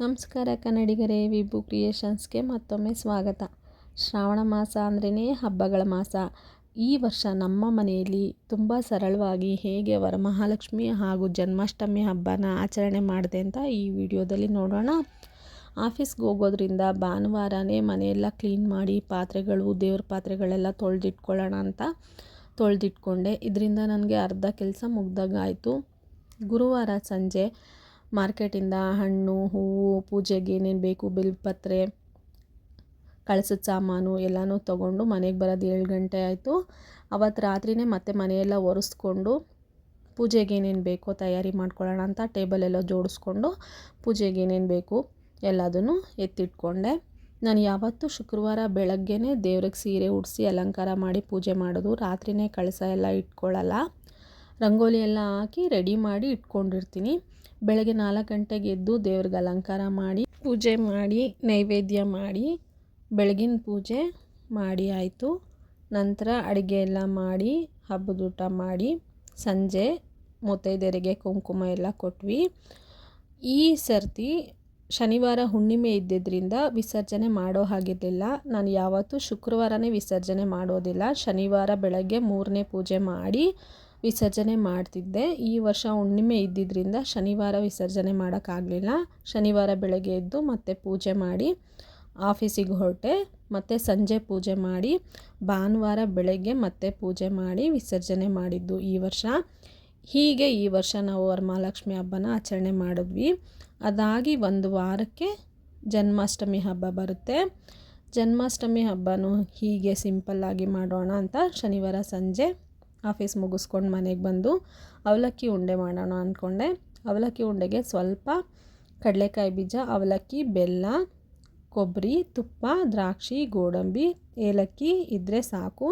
ನಮಸ್ಕಾರ ಕನ್ನಡಿಗರೇ, ವಿಭು ಕ್ರಿಯೇಷನ್ಸ್ಗೆ ಮತ್ತೊಮ್ಮೆ ಸ್ವಾಗತ. ಶ್ರಾವಣ ಮಾಸ ಅಂದ್ರೇ ಹಬ್ಬಗಳ ಮಾಸ. ಈ ವರ್ಷ ನಮ್ಮ ಮನೆಯಲ್ಲಿ ತುಂಬ ಸರಳವಾಗಿ ಹೇಗೆ ವರಮಹಾಲಕ್ಷ್ಮಿ ಹಾಗೂ ಜನ್ಮಾಷ್ಟಮಿ ಹಬ್ಬನ ಆಚರಣೆ ಮಾಡಿದೆ ಅಂತ ಈ ವಿಡಿಯೋದಲ್ಲಿ ನೋಡೋಣ. ಆಫೀಸ್ಗೆ ಹೋಗೋದ್ರಿಂದ ಭಾನುವಾರನೇ ಮನೆಯೆಲ್ಲ ಕ್ಲೀನ್ ಮಾಡಿ ಪಾತ್ರೆಗಳು, ದೇವ್ರ ಪಾತ್ರೆಗಳೆಲ್ಲ ತೊಳೆದಿಟ್ಕೊಳ್ಳೋಣ ಅಂತ ತೊಳೆದಿಟ್ಕೊಂಡೆ. ಇದರಿಂದ ನನಗೆ ಅರ್ಧ ಕೆಲಸ ಮುಗ್ದಾಗಾಯಿತು. ಗುರುವಾರ ಸಂಜೆ ಮಾರ್ಕೆಟಿಂದ ಹಣ್ಣು, ಹೂವು, ಪೂಜೆಗೆ ಏನೇನು ಬೇಕು, ಬಿಲ್ವಪತ್ರೆ, ಕಳಸದ ಸಾಮಾನು ಎಲ್ಲನೂ ತೊಗೊಂಡು ಮನೆಗೆ ಬರೋದು 7 ಗಂಟೆ ಆಯಿತು. ಅವತ್ತು ರಾತ್ರಿಯೇ ಮತ್ತೆ ಮನೆಯೆಲ್ಲ ಒರೆಸ್ಕೊಂಡು ಪೂಜೆಗೆ ಏನೇನು ಬೇಕೋ ತಯಾರಿ ಮಾಡ್ಕೊಳ್ಳೋಣ ಅಂತ ಟೇಬಲೆಲ್ಲ ಜೋಡಿಸ್ಕೊಂಡು ಪೂಜೆಗೆ ಏನೇನು ಬೇಕು ಎಲ್ಲದನ್ನು ಎತ್ತಿಟ್ಕೊಂಡೆ. ನಾನು ಯಾವತ್ತೂ ಶುಕ್ರವಾರ ಬೆಳಗ್ಗೆನೇ ದೇವ್ರಿಗೆ ಸೀರೆ ಉಡಿಸಿ ಅಲಂಕಾರ ಮಾಡಿ ಪೂಜೆ ಮಾಡೋದು. ರಾತ್ರಿಯೇ ಕಳಸ ಎಲ್ಲ ಇಟ್ಕೊಳ್ಳಲ್ಲ. ರಂಗೋಲಿ ಎಲ್ಲ ಹಾಕಿ ರೆಡಿ ಮಾಡಿ ಇಟ್ಕೊಂಡಿರ್ತೀನಿ. ಬೆಳಗ್ಗೆ 4 ಗಂಟೆಗೆ ಎದ್ದು ದೇವ್ರಿಗೆ ಅಲಂಕಾರ ಮಾಡಿ ಪೂಜೆ ಮಾಡಿ ನೈವೇದ್ಯ ಮಾಡಿ ಬೆಳಗಿನ ಪೂಜೆ ಮಾಡಿ ಆಯಿತು. ನಂತರ ಅಡುಗೆ ಎಲ್ಲ ಮಾಡಿ ಹಬ್ಬದ ಊಟ ಮಾಡಿ ಸಂಜೆ ಮುತ್ತೈದೆಯರಿಗೆ ಕುಂಕುಮ ಎಲ್ಲ ಕೊಟ್ವಿ. ಈ ಸರ್ತಿ ಶನಿವಾರ ಹುಣ್ಣಿಮೆ ಇದ್ದಿದ್ದರಿಂದ ವಿಸರ್ಜನೆ ಮಾಡೋ ಹಾಗಿರಲಿಲ್ಲ. ನಾನು ಯಾವತ್ತೂ ಶುಕ್ರವಾರನೇ ವಿಸರ್ಜನೆ ಮಾಡೋದಿಲ್ಲ. ಶನಿವಾರ ಬೆಳಗ್ಗೆ 3ನೇ ಪೂಜೆ ಮಾಡಿ ವಿಸರ್ಜನೆ ಮಾಡ್ತಿದ್ದೆ. ಈ ವರ್ಷ ಹುಣ್ಣಿಮೆ ಇದ್ದಿದ್ದರಿಂದ ಶನಿವಾರ ವಿಸರ್ಜನೆ ಮಾಡೋಕ್ಕಾಗಲಿಲ್ಲ. ಶನಿವಾರ ಬೆಳಗ್ಗೆ ಎದ್ದು ಮತ್ತೆ ಪೂಜೆ ಮಾಡಿ ಆಫೀಸಿಗೆ ಹೊರಟೆ. ಮತ್ತು ಸಂಜೆ ಪೂಜೆ ಮಾಡಿ ಭಾನುವಾರ ಬೆಳಗ್ಗೆ ಮತ್ತೆ ಪೂಜೆ ಮಾಡಿ ವಿಸರ್ಜನೆ ಮಾಡಿದ್ದು ಈ ವರ್ಷ. ಹೀಗೆ ಈ ವರ್ಷ ನಾವು ವರಮಹಾಲಕ್ಷ್ಮಿ ಹಬ್ಬನ ಆಚರಣೆ ಮಾಡಿದ್ವಿ. ಅದಾಗಿ 1 ವಾರಕ್ಕೆ ಜನ್ಮಾಷ್ಟಮಿ ಹಬ್ಬ ಬರುತ್ತೆ. ಜನ್ಮಾಷ್ಟಮಿ ಹಬ್ಬನೂ ಹೀಗೆ ಸಿಂಪಲ್ಲಾಗಿ ಮಾಡೋಣ ಅಂತ ಶನಿವಾರ ಸಂಜೆ ಆಫೀಸ್ ಮುಗಿಸ್ಕೊಂಡು ಮನೆಗೆ ಬಂದು ಅವಲಕ್ಕಿ ಉಂಡೆ ಮಾಡೋಣ ಅಂದ್ಕೊಂಡೆ. ಅವಲಕ್ಕಿ ಉಂಡೆಗೆ ಸ್ವಲ್ಪ ಕಡಲೆಕಾಯಿ ಬೀಜ, ಅವಲಕ್ಕಿ, ಬೆಲ್ಲ, ಕೊಬ್ಬರಿ, ತುಪ್ಪ, ದ್ರಾಕ್ಷಿ, ಗೋಡಂಬಿ, ಏಲಕ್ಕಿ ಇದ್ದರೆ ಸಾಕು.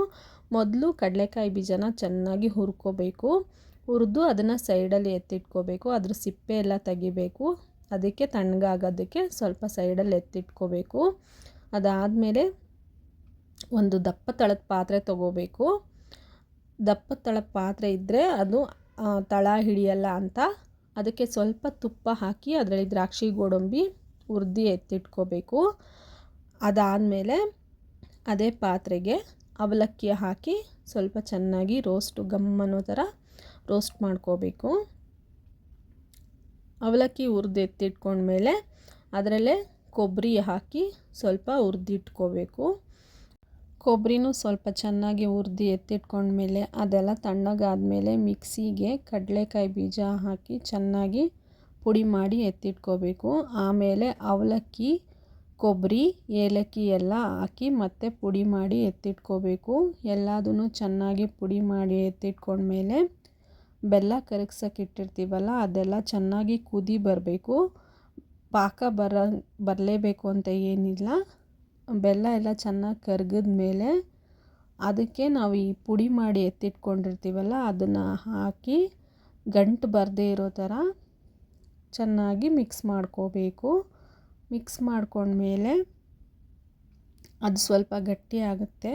ಮೊದಲು ಕಡಲೆಕಾಯಿ ಬೀಜನ ಚೆನ್ನಾಗಿ ಹುರ್ಕೋಬೇಕು. ಹುರಿದು ಅದನ್ನು ಸೈಡಲ್ಲಿ ಎತ್ತಿಟ್ಕೋಬೇಕು. ಅದ್ರ ಸಿಪ್ಪೆ ಎಲ್ಲ ತೆಗಿಬೇಕು. ಅದಕ್ಕೆ ತಣ್ಣಗಾಗೋದಕ್ಕೆ ಸ್ವಲ್ಪ ಸೈಡಲ್ಲಿ ಎತ್ತಿಟ್ಕೋಬೇಕು. ಅದಾದಮೇಲೆ ಒಂದು ದಪ್ಪ ತಳದ ಪಾತ್ರೆ ತೊಗೋಬೇಕು. ದಪ್ಪ ತಳದ ಪಾತ್ರೆ ಇದ್ದರೆ ಅದು ತಳ ಹಿಡಿಯಲ್ಲ ಅಂತ ಅದಕ್ಕೆ ಸ್ವಲ್ಪ ತುಪ್ಪ ಹಾಕಿ ಅದರಲ್ಲಿ ದ್ರಾಕ್ಷಿ, ಗೋಡಂಬಿ ಹುರಿದು ಎತ್ತಿಟ್ಕೋಬೇಕು. ಅದಾದಮೇಲೆ ಅದೇ ಪಾತ್ರೆಗೆ ಅವಲಕ್ಕಿ ಹಾಕಿ ಸ್ವಲ್ಪ ಚೆನ್ನಾಗಿ ಗಮ್ಮನೋ ಥರ ರೋಸ್ಟ್ ಮಾಡ್ಕೋಬೇಕು. ಅವಲಕ್ಕಿ ಹುರಿದು ಎತ್ತಿಟ್ಕೊಂಡ್ಮೇಲೆ ಅದರಲ್ಲೇ ಕೊಬ್ಬರಿ ಹಾಕಿ ಸ್ವಲ್ಪ ಹುರಿದಿಟ್ಕೋಬೇಕು. ಕೊಬ್ಬರಿನೂ ಸ್ವಲ್ಪ ಚೆನ್ನಾಗಿ ಹುರಿದು ಎತ್ತಿಟ್ಕೊಂಡ್ಮೇಲೆ ಅದೆಲ್ಲ ತಣ್ಣಗಾದ್ಮೇಲೆ ಮಿಕ್ಸಿಗೆ ಕಡಲೆಕಾಯಿ ಬೀಜ ಹಾಕಿ ಚೆನ್ನಾಗಿ ಪುಡಿ ಮಾಡಿ ಎತ್ತಿಟ್ಕೋಬೇಕು. ಆಮೇಲೆ ಅವಲಕ್ಕಿ, ಕೊಬ್ಬರಿ, ಏಲಕ್ಕಿ ಎಲ್ಲ ಹಾಕಿ ಮತ್ತೆ ಪುಡಿ ಮಾಡಿ ಎತ್ತಿಟ್ಕೋಬೇಕು. ಎಲ್ಲದನ್ನು ಚೆನ್ನಾಗಿ ಪುಡಿ ಮಾಡಿ ಎತ್ತಿಟ್ಕೊಂಡ್ಮೇಲೆ ಬೆಲ್ಲ ಕರಗ್ಸೋಕ್ಕಿಟ್ಟಿರ್ತೀವಲ್ಲ ಅದೆಲ್ಲ ಚೆನ್ನಾಗಿ ಕುದಿ ಬರಬೇಕು. ಪಾಕ ಬರಲೇಬೇಕು ಅಂತ ಏನಿಲ್ಲ. ಬೆಲ್ಲ ಎಲ್ಲ ಚೆನ್ನಾಗಿ ಕರಗಿದ್ಮೇಲೆ ಅದಕ್ಕೆ ನಾವು ಈ ಪುಡಿ ಮಾಡಿ ಎತ್ತಿಟ್ಕೊಂಡಿರ್ತೀವಲ್ಲ ಅದನ್ನು ಹಾಕಿ ಗಂಟು ಬರದೇ ಇರೋ ಥರ ಚೆನ್ನಾಗಿ ಮಿಕ್ಸ್ ಮಾಡ್ಕೋಬೇಕು. ಮಿಕ್ಸ್ ಮಾಡ್ಕೊಂಡ್ಮೇಲೆ ಅದು ಸ್ವಲ್ಪ ಗಟ್ಟಿ ಆಗುತ್ತೆ.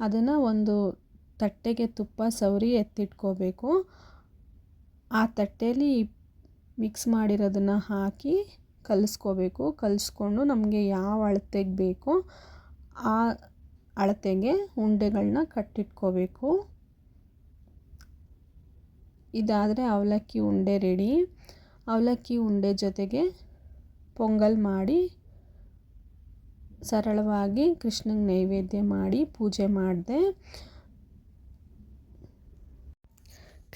ಅದನ್ನು ಒಂದು ತಟ್ಟೆಗೆ ತುಪ್ಪ ಸವರಿ ಎತ್ತಿಟ್ಕೋಬೇಕು. ಆ ತಟ್ಟೆಯಲ್ಲಿ ಮಿಕ್ಸ್ ಮಾಡಿರೋದನ್ನು ಹಾಕಿ ಕಲಿಸ್ಕೋಬೇಕು. ಕಲಿಸ್ಕೊಂಡು ನಮಗೆ ಯಾವ ಅಳತೆಗೆ ಬೇಕೋ ಆ ಅಳತೆಗೆ ಉಂಡೆಗಳನ್ನ ಕಟ್ಟಿಟ್ಕೋಬೇಕು. ಇದಾದರೆ ಅವಲಕ್ಕಿ ಉಂಡೆ ರೆಡಿ. ಅವಲಕ್ಕಿ ಉಂಡೆ ಜೊತೆಗೆ ಪೊಂಗಲ್ ಮಾಡಿ ಸರಳವಾಗಿ ಕೃಷ್ಣಂಗೆ ನೈವೇದ್ಯ ಮಾಡಿ ಪೂಜೆ ಮಾಡಿದೆ.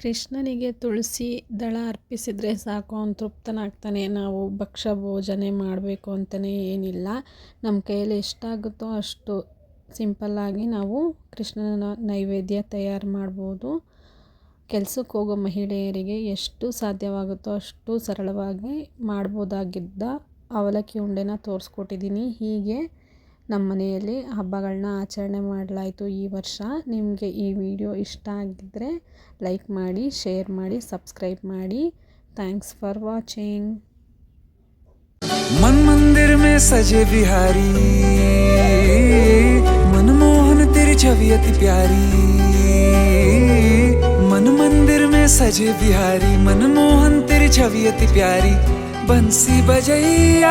ಕೃಷ್ಣನಿಗೆ ತುಳಸಿ ದಳ ಅರ್ಪಿಸಿದರೆ ಸಾಕು, ಅವನು ತೃಪ್ತನಾಗ್ತಾನೆ. ನಾವು ಭಕ್ಷ್ಯ ಭೋಜನೆ ಮಾಡಬೇಕು ಅಂತಲೇ ಏನಿಲ್ಲ. ನಮ್ಮ ಕೈಯಲ್ಲಿ ಎಷ್ಟಾಗುತ್ತೋ ಅಷ್ಟು ಸಿಂಪಲ್ಲಾಗಿ ನಾವು ಕೃಷ್ಣನ ನೈವೇದ್ಯ ತಯಾರು ಮಾಡ್ಬೋದು. ಕೆಲಸಕ್ಕೆ ಹೋಗೋ ಮಹಿಳೆಯರಿಗೆ ಎಷ್ಟು ಸಾಧ್ಯವಾಗುತ್ತೋ ಅಷ್ಟು ಸರಳವಾಗಿ ಮಾಡ್ಬೋದಾಗಿದ್ದ ಅವಲಕ್ಕಿ ಉಂಡೆನ ತೋರಿಸ್ಕೊಟ್ಟಿದ್ದೀನಿ. ಹೀಗೆ ನಮ್ಮ ಮನೆಯಲ್ಲಿ ಹಬ್ಬಗಳನ್ನ ಆಚರಣೆ ಮಾಡಲಾಯಿತು ಈ ವರ್ಷ. ನಿಮಗೆ ಈ ವಿಡಿಯೋ ಇಷ್ಟ ಆಗಿದ್ದರೆ ಲೈಕ್ ಮಾಡಿ, ಶೇರ್ ಮಾಡಿ, ಸಬ್ಸ್ಕ್ರೈಬ್ ಮಾಡಿ. Thanks for watching. मन मंदिर में सजे बिहारी, मनमोहन तेरी छवि अति प्यारी. मन मंदिर में सजे बिहारी, मनमोहन तेरी छवि अति प्यारी. बंसी बजैया